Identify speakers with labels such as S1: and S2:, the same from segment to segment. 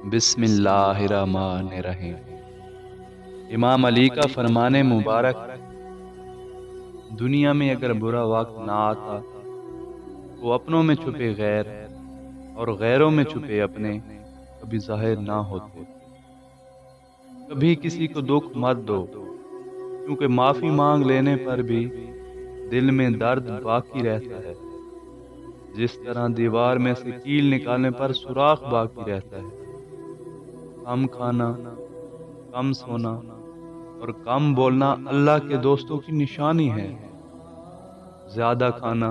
S1: بسم اللہ الرحمن الرحیم۔ امام علی کا فرمان مبارک: دنیا میں اگر برا وقت نہ آتا تو اپنوں میں چھپے غیر اور غیروں میں چھپے اپنے کبھی ظاہر نہ ہوتے۔ کبھی کسی کو دکھ مت دو، کیونکہ معافی مانگ لینے پر بھی دل میں درد باقی رہتا ہے، جس طرح دیوار میں سے کیل نکالنے پر سوراخ باقی رہتا ہے۔ کم کھانا، کم سونا اور کم بولنا اللہ کے دوستوں کی نشانی ہے۔ زیادہ کھانا،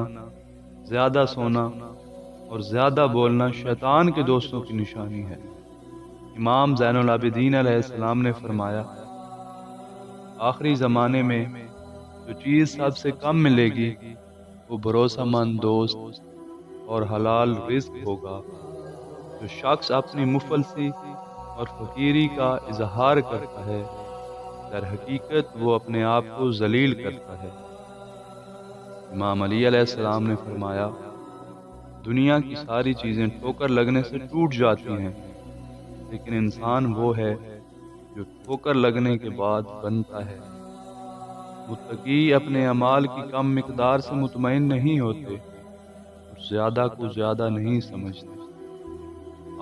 S1: زیادہ سونا اور زیادہ بولنا شیطان کے دوستوں کی نشانی ہے۔ امام زین العابدین علیہ السلام نے فرمایا، آخری زمانے میں جو چیز سب سے کم ملے گی وہ بھروسہ مند دوست اور حلال رزق ہوگا۔ جو شخص اپنی مفلسی اور فقیری کا اظہار کرتا ہے، در حقیقت وہ اپنے آپ کو ذلیل کرتا ہے۔ امام علی علیہ السلام نے فرمایا، دنیا کی ساری چیزیں ٹھوکر لگنے سے ٹوٹ جاتی ہیں، لیکن انسان وہ ہے جو ٹھوکر لگنے کے بعد بنتا ہے۔ متقی اپنے اعمال کی کم مقدار سے مطمئن نہیں ہوتے اور زیادہ کو زیادہ نہیں سمجھتے۔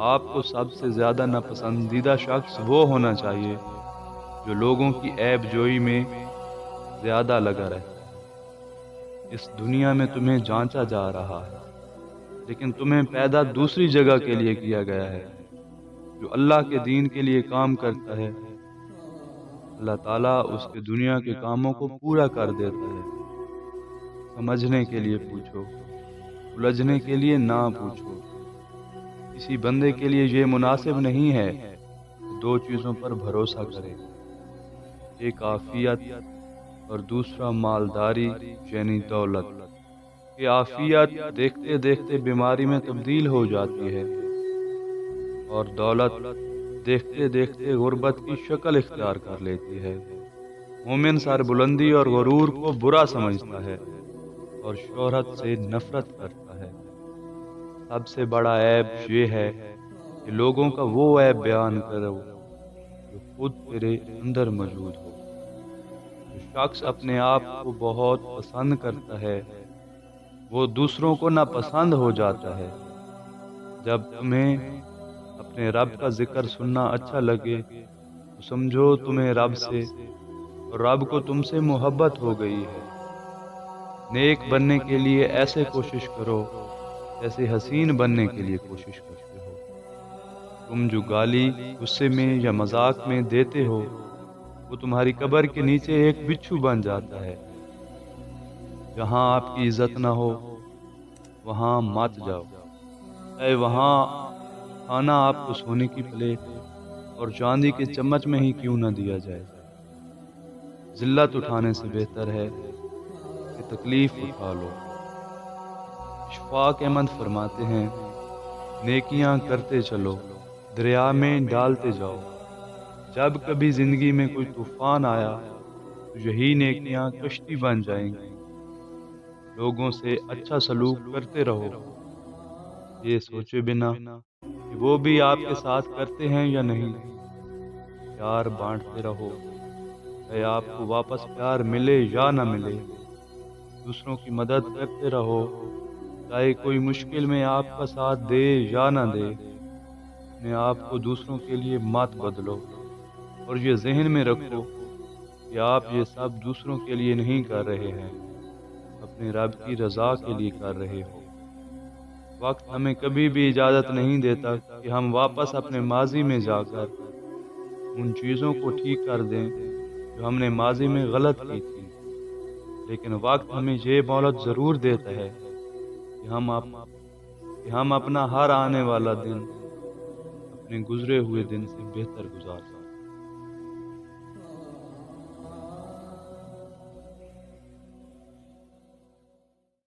S1: آپ کو سب سے زیادہ ناپسندیدہ شخص وہ ہونا چاہیے جو لوگوں کی عیب جوئی میں زیادہ لگا رہتا ہے۔ اس دنیا میں تمہیں جانچا جا رہا ہے، لیکن تمہیں پیدا دوسری جگہ کے لیے کیا گیا ہے۔ جو اللہ کے دین کے لیے کام کرتا ہے، اللہ تعالیٰ اس کے دنیا کے کاموں کو پورا کر دیتا ہے۔ سمجھنے کے لیے پوچھو، الجھنے کے لیے نہ پوچھو۔ کسی بندے کے لیے یہ مناسب نہیں ہے کہ دو چیزوں پر بھروسہ کرے، ایک عافیت اور دوسرا مالداری یعنی دولت۔ کہ عافیت دیکھتے دیکھتے بیماری میں تبدیل ہو جاتی ہے اور دولت دیکھتے دیکھتے غربت کی شکل اختیار کر لیتی ہے۔ مومن سر بلندی اور غرور کو برا سمجھتا ہے اور شہرت سے نفرت کرتا ہے۔ سب سے بڑا عیب یہ ہے کہ لوگوں کا وہ عیب بیان کرو جو خود تیرے اندر موجود ہو۔ جو شخص اپنے آپ کو بہت پسند کرتا ہے وہ دوسروں کو ناپسند ہو جاتا ہے۔ جب تمہیں اپنے رب کا ذکر سننا اچھا لگے تو سمجھو تمہیں رب سے اور رب کو تم سے محبت ہو گئی ہے۔ نیک بننے کے لیے ایسے کوشش کرو جیسے حسین بننے کے لیے کوشش کرتے ہو۔ تم جو گالی غصے میں یا مذاق میں دیتے ہو وہ تمہاری قبر کے نیچے ایک بچھو بن جاتا ہے۔ جہاں آپ کی عزت نہ ہو وہاں مت جاؤ، اے وہاں کھانا آپ کو سونے کی پلیٹ اور چاندی کے چمچ میں ہی کیوں نہ دیا جائے۔ ذلت اٹھانے سے بہتر ہے کہ تکلیف اٹھا لو۔ اشفاق احمد فرماتے ہیں، نیکیاں کرتے چلو، دریا میں ڈالتے جاؤ۔ جب کبھی زندگی میں کوئی طوفان آیا تو یہی نیکیاں کشتی بن جائیں گی۔ لوگوں سے اچھا سلوک کرتے رہو، یہ سوچے بنا کہ وہ بھی آپ کے ساتھ کرتے ہیں یا نہیں۔ پیار بانٹتے رہو، چاہے آپ کو واپس پیار ملے یا نہ ملے۔ دوسروں کی مدد کرتے رہو، چاہے کوئی مشکل میں آپ کا ساتھ دے یا نہ دے۔ اپنے آپ کو دوسروں کے لیے مت بدلو، اور یہ ذہن میں رکھو کہ آپ یہ سب دوسروں کے لیے نہیں کر رہے ہیں، اپنے رب کی رضا کے لیے کر رہے ہو۔ وقت ہمیں کبھی بھی اجازت نہیں دیتا کہ ہم واپس اپنے ماضی میں جا کر ان چیزوں کو ٹھیک کر دیں جو ہم نے ماضی میں غلط کی تھی، لیکن وقت ہمیں یہ مہلت ضرور دیتا ہے کہ ہم اپنا ہر آنے والا دن اپنے گزرے ہوئے دن سے بہتر گزار سکیں۔